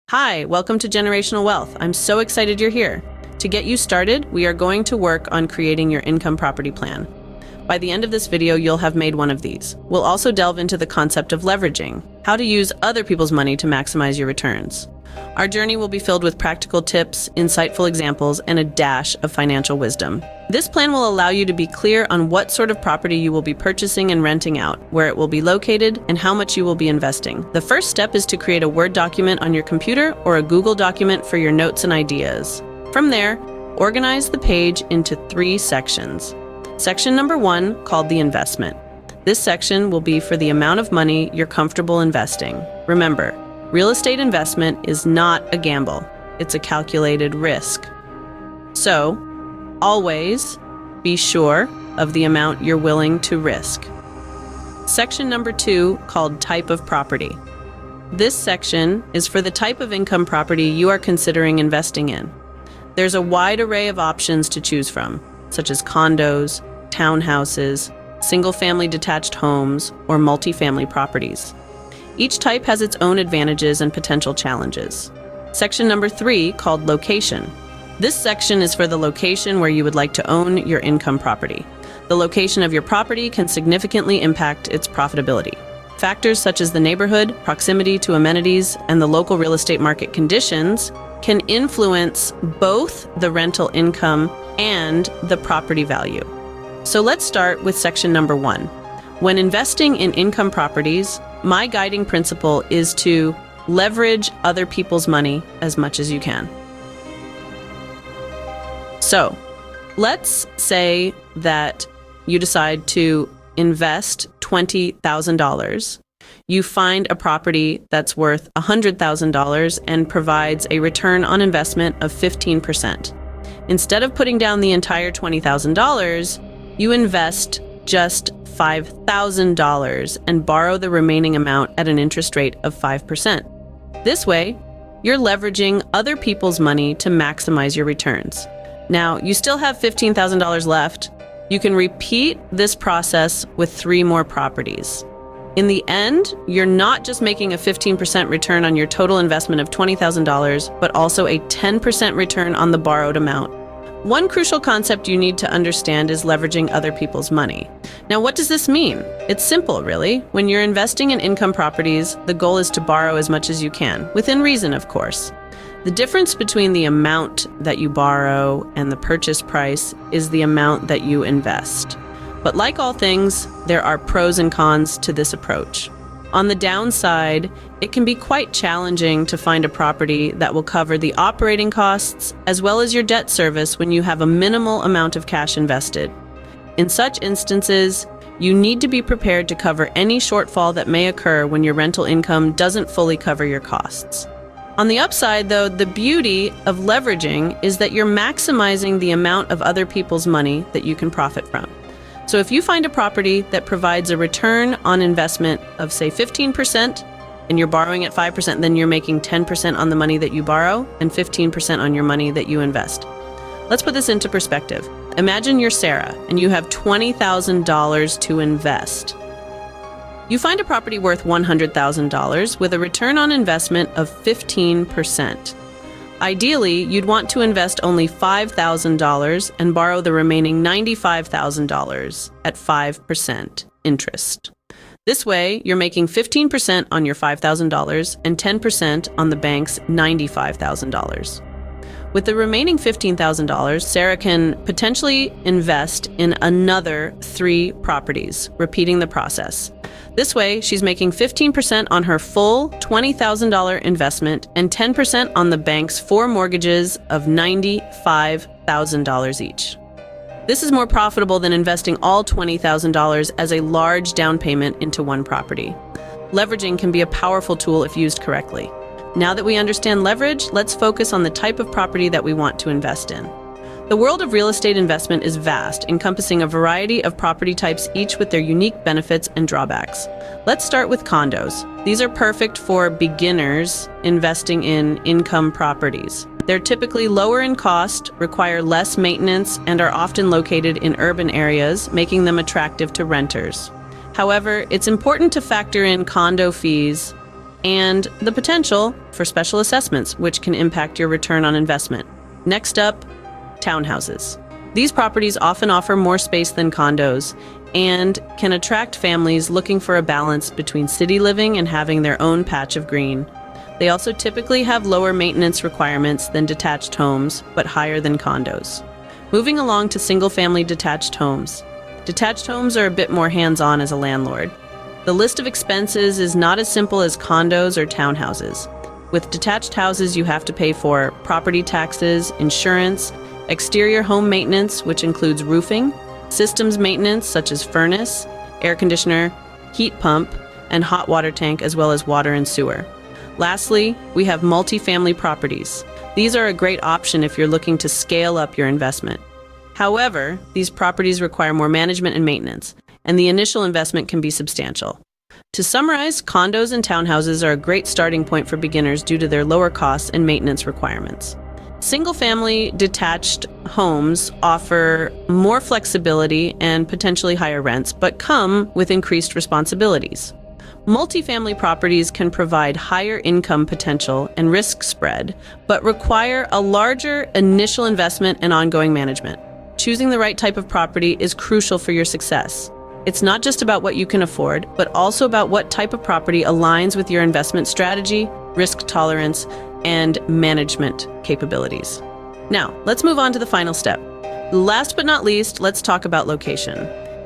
Hi, welcome to Generational Wealth. I'm so excited you're here. To get you started, we are going to work on creating your income property plan. By the end of this video, you'll have made one of these. We'll also delve into the concept of leveraging, how to use other people's money to maximize your returns. Our journey will be filled with practical tips, insightful examples, and a dash of financial wisdom. This plan will allow you to be clear on what sort of property you will be purchasing and renting out, where it will be located, and how much you will be investing. The first step is to create a Word document on your computer or a Google document for your notes and ideas. From there, organize the page into 3 sections. Section number 1, called the investment. This section will be for the amount of money you're comfortable investing. Remember, real estate investment is not a gamble. It's a calculated risk. So, always be sure of the amount you're willing to risk. Section number 2, called type of property. This section is for the type of income property you are considering investing in. There's a wide array of options to choose from, such as condos, townhouses, single-family detached homes, or multifamily properties. Each type has its own advantages and potential challenges. Section number 3, called location. This section is for the location where you would like to own your income property. The location of your property can significantly impact its profitability. Factors such as the neighborhood, proximity to amenities, and the local real estate market conditions can influence both the rental income and the property value. So let's start with section number 1. When investing in income properties, my guiding principle is to leverage other people's money as much as you can. So, let's say that you decide to invest $20,000. You find a property that's worth $100,000 and provides a return on investment of 15%. Instead of putting down the entire $20,000, you invest just $5,000 and borrow the remaining amount at an interest rate of 5%. This way, you're leveraging other people's money to maximize your returns. Now, you still have $15,000 left. You can repeat this process with 3 more properties. In the end, you're not just making a 15% return on your total investment of $20,000, but also a 10% return on the borrowed amount. One crucial concept you need to understand is leveraging other people's money. Now, what does this mean? It's simple, really. When you're investing in income properties, the goal is to borrow as much as you can, within reason, of course. The difference between the amount that you borrow and the purchase price is the amount that you invest. But like all things, there are pros and cons to this approach. On the downside, it can be quite challenging to find a property that will cover the operating costs as well as your debt service when you have a minimal amount of cash invested. In such instances, you need to be prepared to cover any shortfall that may occur when your rental income doesn't fully cover your costs. On the upside, though, the beauty of leveraging is that you're maximizing the amount of other people's money that you can profit from. So if you find a property that provides a return on investment of, say, 15%, and you're borrowing at 5%, then you're making 10% on the money that you borrow and 15% on your money that you invest. Let's put this into perspective. Imagine you're Sarah, and you have $20,000 to invest. You find a property worth $100,000 with a return on investment of 15%. Ideally, you'd want to invest only $5,000 and borrow the remaining $95,000 at 5% interest. This way, you're making 15% on your $5,000 and 10% on the bank's $95,000. With the remaining $15,000, Sarah can potentially invest in another 3 properties, repeating the process. This way, she's making 15% on her full $20,000 investment and 10% on the bank's 4 mortgages of $95,000 each. This is more profitable than investing all $20,000 as a large down payment into one property. Leveraging can be a powerful tool if used correctly. Now that we understand leverage, let's focus on the type of property that we want to invest in. The world of real estate investment is vast, encompassing a variety of property types, each with their unique benefits and drawbacks. Let's start with condos. These are perfect for beginners investing in income properties. They're typically lower in cost, require less maintenance, and are often located in urban areas, making them attractive to renters. However, it's important to factor in condo fees and the potential for special assessments, which can impact your return on investment. Next up, townhouses. These properties often offer more space than condos and can attract families looking for a balance between city living and having their own patch of green. They also typically have lower maintenance requirements than detached homes, but higher than condos. Moving along to single-family detached homes. Detached homes are a bit more hands-on as a landlord. The list of expenses is not as simple as condos or townhouses. With detached houses, you have to pay for property taxes, insurance, exterior home maintenance, which includes roofing, systems maintenance such as furnace, air conditioner, heat pump, and hot water tank, as well as water and sewer. Lastly, we have multifamily properties. These are a great option if you're looking to scale up your investment. However, these properties require more management and maintenance, and the initial investment can be substantial. To summarize, condos and townhouses are a great starting point for beginners due to their lower costs and maintenance requirements. Single-family detached homes offer more flexibility and potentially higher rents, but come with increased responsibilities. Multifamily properties can provide higher income potential and risk spread, but require a larger initial investment and ongoing management. Choosing the right type of property is crucial for your success. It's not just about what you can afford, but also about what type of property aligns with your investment strategy, risk tolerance, and management capabilities. Now, let's move on to the final step. Last but not least, let's talk about location.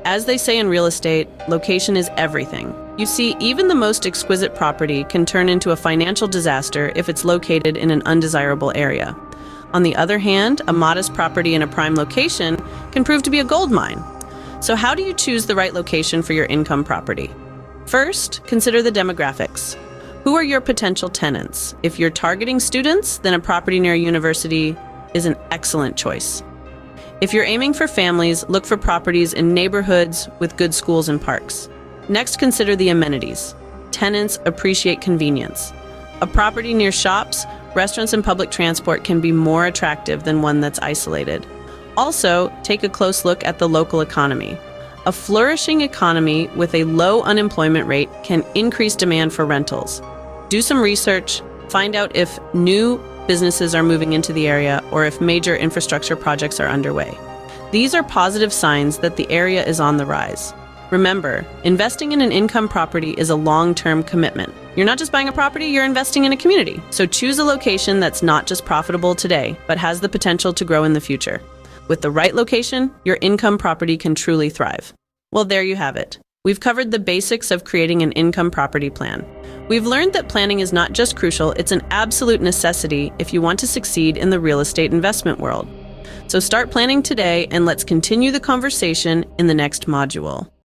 As they say in real estate, location is everything. You see, even the most exquisite property can turn into a financial disaster if it's located in an undesirable area. On the other hand, a modest property in a prime location can prove to be a gold mine. So how do you choose the right location for your income property? First, consider the demographics. Who are your potential tenants? If you're targeting students, then a property near a university is an excellent choice. If you're aiming for families, look for properties in neighborhoods with good schools and parks. Next, consider the amenities. Tenants appreciate convenience. A property near shops, restaurants, and public transport can be more attractive than one that's isolated. Also, take a close look at the local economy. A flourishing economy with a low unemployment rate can increase demand for rentals. Do some research, find out if new businesses are moving into the area or if major infrastructure projects are underway. These are positive signs that the area is on the rise. Remember, investing in an income property is a long-term commitment. You're not just buying a property, you're investing in a community. So choose a location that's not just profitable today, but has the potential to grow in the future. With the right location, your income property can truly thrive. Well, there you have it. We've covered the basics of creating an income property plan. We've learned that planning is not just crucial, it's an absolute necessity if you want to succeed in the real estate investment world. So start planning today, and let's continue the conversation in the next module.